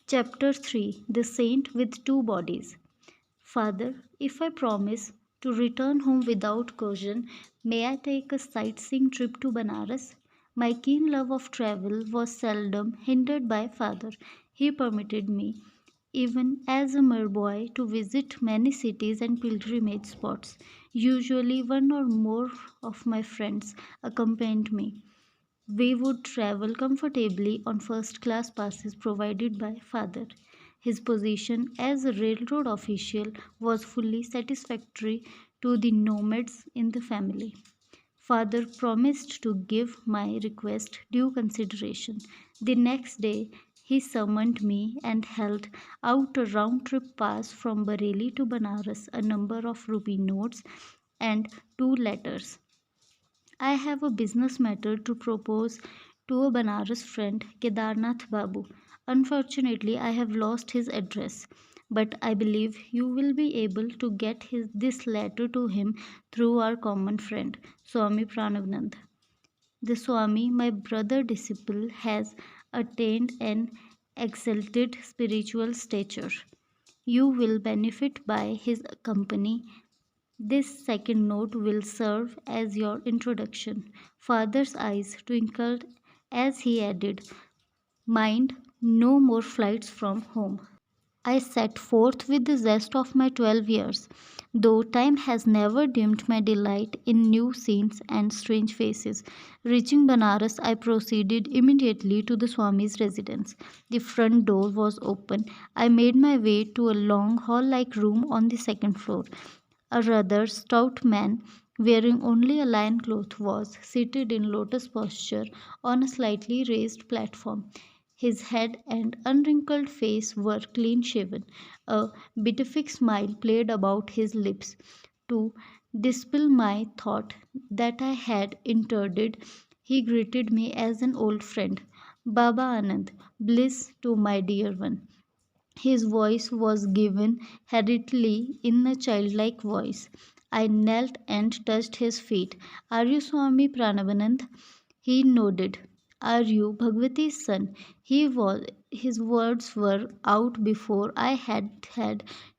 Chapter 3, The Saint with Two Bodies. Father, if I promise to return home without caution, may I take a sightseeing trip to Banaras? My keen love of travel was seldom hindered by father. He permitted me, even as a mere boy, to visit many cities and pilgrimage spots. Usually, one or more of my friends accompanied me. We would travel comfortably on first class passes provided by father. His position as a railroad official was fully satisfactory to the nomads in the family. Father promised to give my request due consideration. The next day, he summoned me and held out a round trip pass from Bareilly to Banaras, a number of rupee notes, and two letters. I have a business matter to propose to a Banaras friend, Kedarnath Babu. Unfortunately, I have lost his address, but I believe you will be able to get this letter to him through our common friend, Swami Pranavanand. The Swami, my brother disciple, has attained an exalted spiritual stature. You will benefit by his company. This second note will serve as your introduction. Father's eyes twinkled as he added, Mind, no more flights from home. I set forth with the zest of my 12 years, though time has never dimmed my delight in new scenes and strange faces. Reaching Banaras, I proceeded immediately to the Swami's residence. The front door was open. I made my way to a long hall like room on the second floor. A rather stout man, wearing only a lion cloth, was seated in lotus posture on a slightly raised platform. His head and unwrinkled face were clean shaven. A beatific smile played about his lips. To dispel my thought that I had intruded, he greeted me as an old friend. Baba Anand, bliss to my dear one. His voice was given hurriedly in a childlike voice. I knelt and touched his feet. Are you Swami Pranavanand? He nodded. Are you Bhagwati's son? His words were out before I had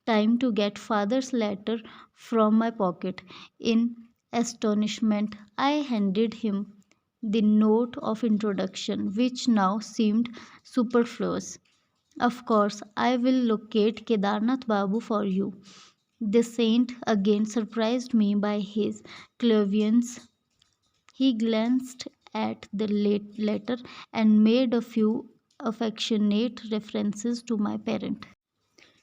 time to get father's letter from my pocket. In astonishment, I handed him the note of introduction, which now seemed superfluous. Of course, I will locate Kedarnath Babu for you. The saint again surprised me by his clairvoyance. He glanced at the letter and made a few affectionate references to my parent.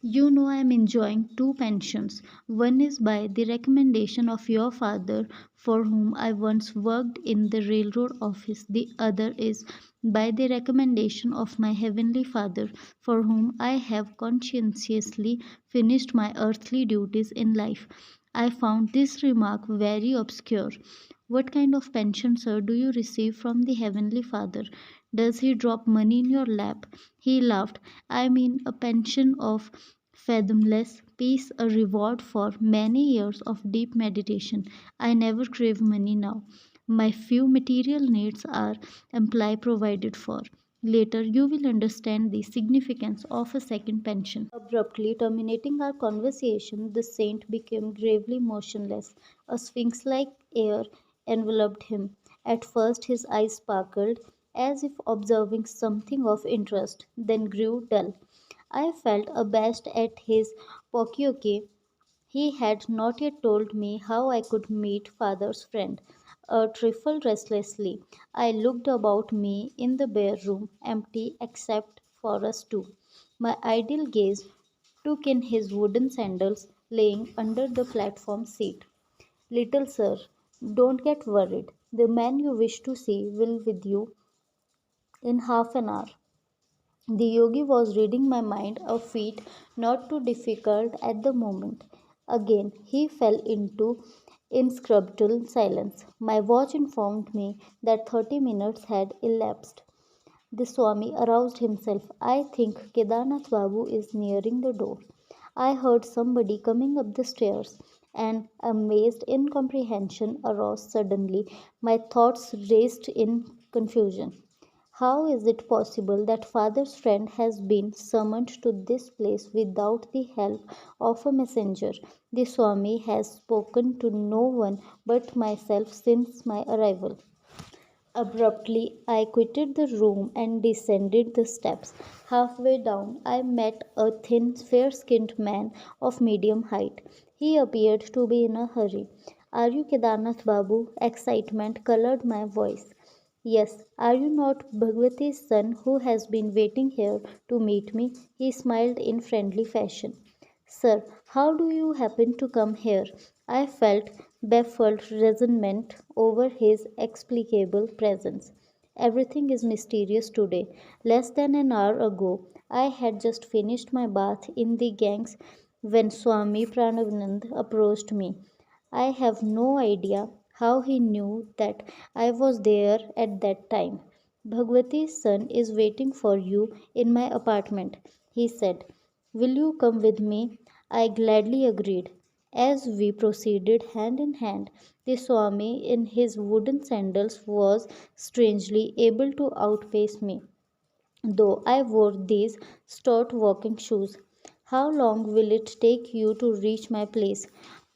You know I am enjoying two pensions. One is by the recommendation of your father, for whom I once worked in the railroad office. The other is by the recommendation of my heavenly Father, for whom I have conscientiously finished my earthly duties in life. I found this remark very obscure. What kind of pension, sir, do you receive from the Heavenly Father? Does he drop money in your lap? He laughed. I mean, a pension of fathomless peace, a reward for many years of deep meditation. I never crave money now. My few material needs are amply provided for. Later, you will understand the significance of a second pension. Abruptly terminating our conversation, the saint became gravely motionless. A sphinx like air enveloped him. At first, his eyes sparkled as if observing something of interest, then grew dull. I felt abashed at his poquioque. He had not yet told me how I could meet father's friend. A trifle restlessly, I looked about me in the bare room, empty except for us two. My ideal gaze took in his wooden sandals laying under the platform seat. Little sir, don't get worried. The man you wish to see will with you in half an hour. The yogi was reading my mind, a feat not too difficult at the moment. Again, he fell into inscrutable silence. My watch informed me that 30 minutes had elapsed. The Swami aroused himself. I think Kedarnath Babu is nearing the door. I heard somebody coming up the stairs. An amazed incomprehension arose suddenly. My thoughts raced in confusion. How is it possible that father's friend has been summoned to this place without the help of a messenger? The Swami has spoken to no one but myself since my arrival. Abruptly, I quitted the room and descended the steps. Halfway down, I met a thin, fair skinned man of medium height. He appeared to be in a hurry. Are you Kedarnath Babu? Excitement colored my voice. Yes, are you not Bhagwati's son who has been waiting here to meet me? He smiled in friendly fashion. Sir, how do you happen to come here? I felt baffled resentment over his explicable presence. Everything is mysterious today. Less than an hour ago, I had just finished my bath in the Ganges when Swami Pranavanand approached me. I have no idea how he knew that I was there at that time. Bhagwati's son is waiting for you in my apartment, he said. Will you come with me? I gladly agreed. As we proceeded hand in hand, the Swami in his wooden sandals was strangely able to outpace me, though I wore these stout walking shoes. How long will it take you to reach my place?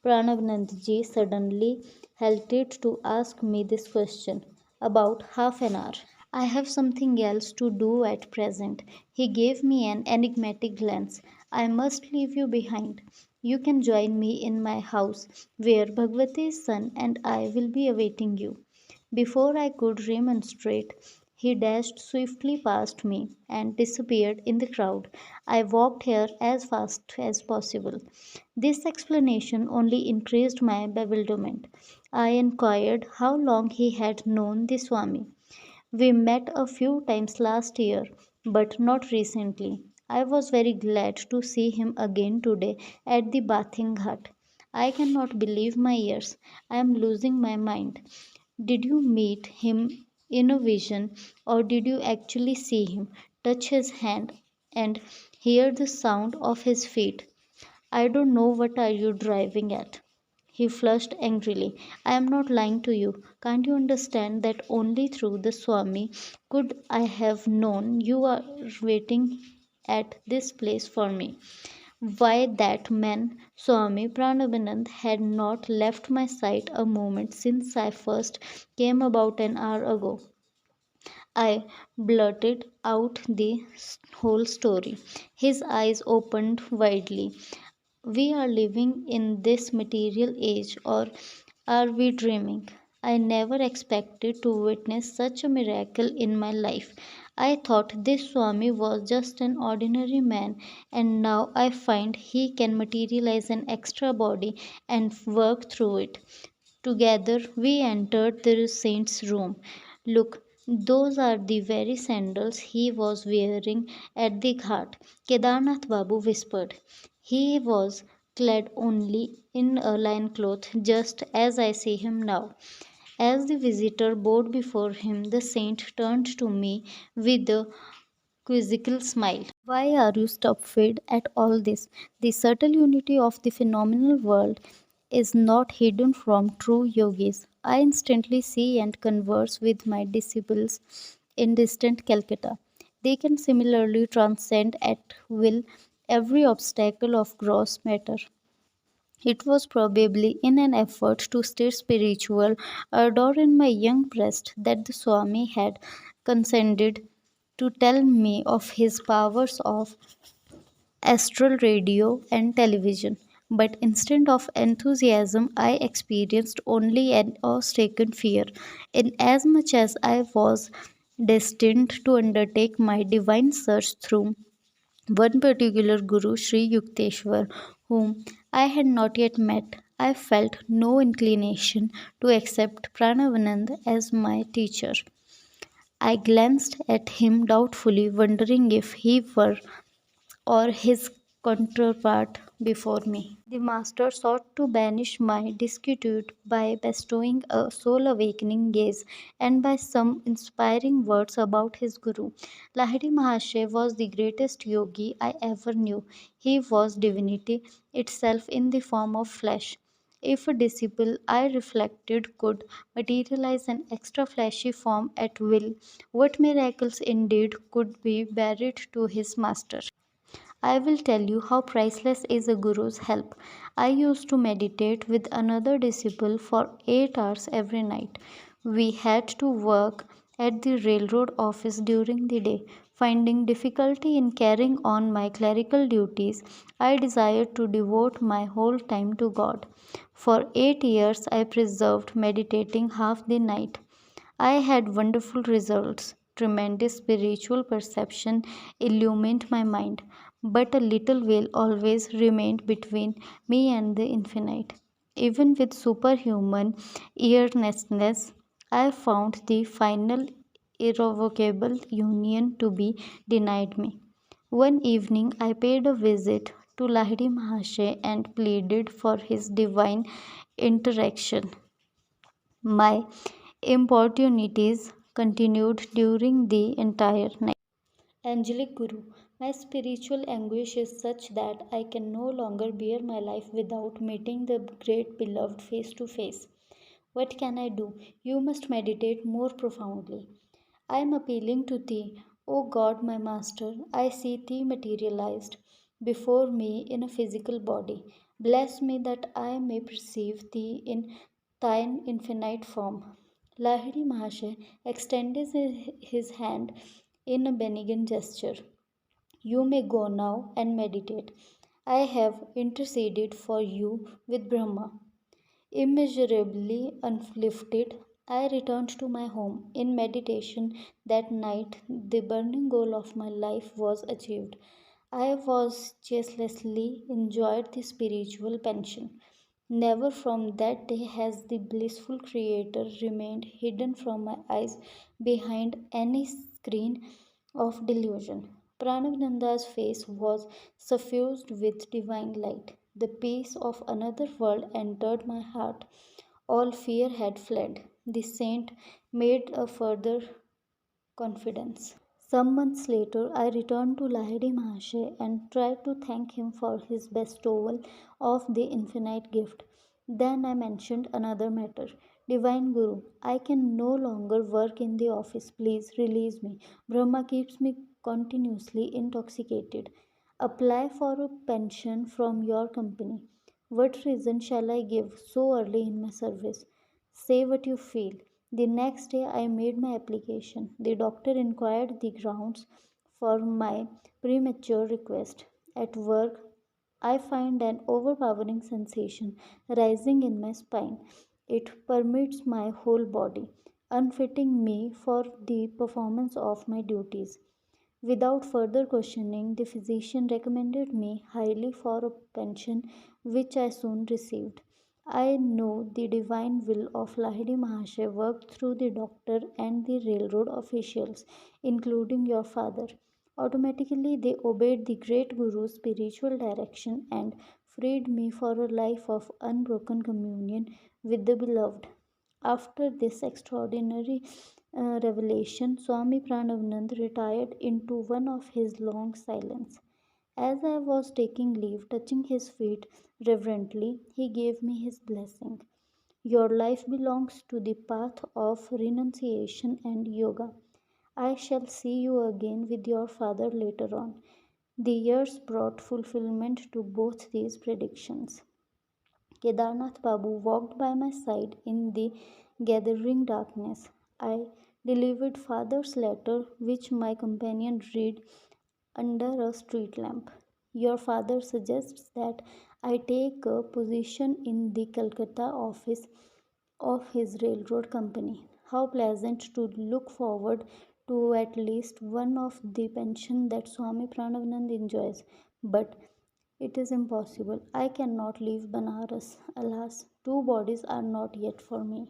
Pranavanandji suddenly halted to ask me this question. About half an hour. I have something else to do at present. He gave me an enigmatic glance. I must leave you behind. You can join me in my house, where Bhagwati's son and I will be awaiting you. Before I could remonstrate, he dashed swiftly past me and disappeared in the crowd. I walked here as fast as possible. This explanation only increased my bewilderment. I inquired how long he had known the Swami. We met a few times last year, but not recently. I was very glad to see him again today at the bathing ghat. I cannot believe my ears. I am losing my mind. Did you meet him in a vision, or did you actually see him, touch his hand, and hear the sound of his feet? I don't know what are you driving at. He flushed angrily. I am not lying to you. Can't you understand that only through the Swami could I have known you are waiting at this place for me? Why that man, Swami Pranabanand, had not left my sight a moment since I first came about an hour ago. I blurted out the whole story. His eyes opened widely. We are living in this material age, or are we dreaming? I never expected to witness such a miracle in my life. I thought this Swami was just an ordinary man, and now I find he can materialize an extra body and work through it. Together we entered the saint's room. Look, those are the very sandals he was wearing at the ghat, Kedarnath Babu whispered. He was clad only in a linen cloth, just as I see him now. As the visitor bowed before him, the saint turned to me with a quizzical smile. Why are you stupid at all this? The subtle unity of the phenomenal world is not hidden from true yogis. I instantly see and converse with my disciples in distant Calcutta. They can similarly transcend at will every obstacle of gross matter. It was probably in an effort to stir spiritual ardor in my young breast that the Swami had condescended to tell me of his powers of astral radio and television. But instead of enthusiasm, I experienced only an awe-stricken fear, inasmuch as I was destined to undertake my divine search through one particular Guru, Sri Yukteswar, whom I had not yet met. I felt no inclination to accept Pranavanand as my teacher. I glanced at him doubtfully, wondering if he were or his counterpart before me. The master sought to banish my disquiet by bestowing a soul awakening gaze and by some inspiring words about his guru. Lahiri Mahasaya was the greatest yogi I ever knew. He was divinity itself in the form of flesh. If a disciple, I reflected, could materialize an extra flashy form at will, what miracles indeed could be buried to his master? I will tell you how priceless is a guru's help. I used to meditate with another disciple for 8 hours every night. We had to work at the railroad office during the day. Finding difficulty in carrying on my clerical duties, I desired to devote my whole time to God. For 8 years, I preserved meditating half the night. I had wonderful results. Tremendous spiritual perception illumined my mind, but a little veil always remained between me and the infinite. Even with superhuman earnestness, I found the final irrevocable union to be denied me. One evening, I paid a visit to Lahiri Mahasaya and pleaded for his divine interaction. My importunities continued during the entire night. Angelic Guru, my spiritual anguish is such that I can no longer bear my life without meeting the great beloved face to face. What can I do? You must meditate more profoundly. I am appealing to thee, O God, my master. I see thee materialized before me in a physical body. Bless me that I may perceive thee in thine infinite form. Lahiri Mahasaya extended his hand in a benignant gesture. You may go now and meditate. I have interceded for you with Brahma. Immeasurably uplifted, I returned to my home. In meditation that night, the burning goal of my life was achieved. I was ceaselessly enjoyed the spiritual pension. Never from that day has the blissful Creator remained hidden from my eyes behind any screen of delusion. Pranavananda's face was suffused with divine light. The peace of another world entered my heart. All fear had fled. The saint made a further confidence. Some months later, I returned to Lahiri Mahasaya and tried to thank him for his bestowal of the infinite gift. Then I mentioned another matter. Divine Guru, I can no longer work in the office. Please release me. Brahma keeps me continuously intoxicated. Apply for a pension from your company. What reason shall I give so early in my service? Say what you feel. The next day I made my application. The doctor inquired the grounds for my premature request. At work, I find an overpowering sensation rising in my spine. It permeates my whole body, unfitting me for the performance of my duties. Without further questioning, the physician recommended me highly for a pension, which I soon received. I know the divine will of Lahiri Mahasaya worked through the doctor and the railroad officials, including your father. Automatically, they obeyed the great Guru's spiritual direction and freed me for a life of unbroken communion with the beloved. After this extraordinary revelation, Swami Pranavanand retired into one of his long silence. As I was taking leave, touching his feet reverently, he gave me his blessing. Your life belongs to the path of renunciation and yoga. I shall see you again with your father later on. The years brought fulfillment to both these predictions. Kedarnath Babu walked by my side in the gathering darkness. I delivered father's letter, which my companion read under a street lamp. Your father suggests that I take a position in the Calcutta office of his railroad company. How pleasant to look forward to at least one of the pension that Swami Pranavanand enjoys. But it is impossible. I cannot leave Banaras. Alas, two bodies are not yet for me.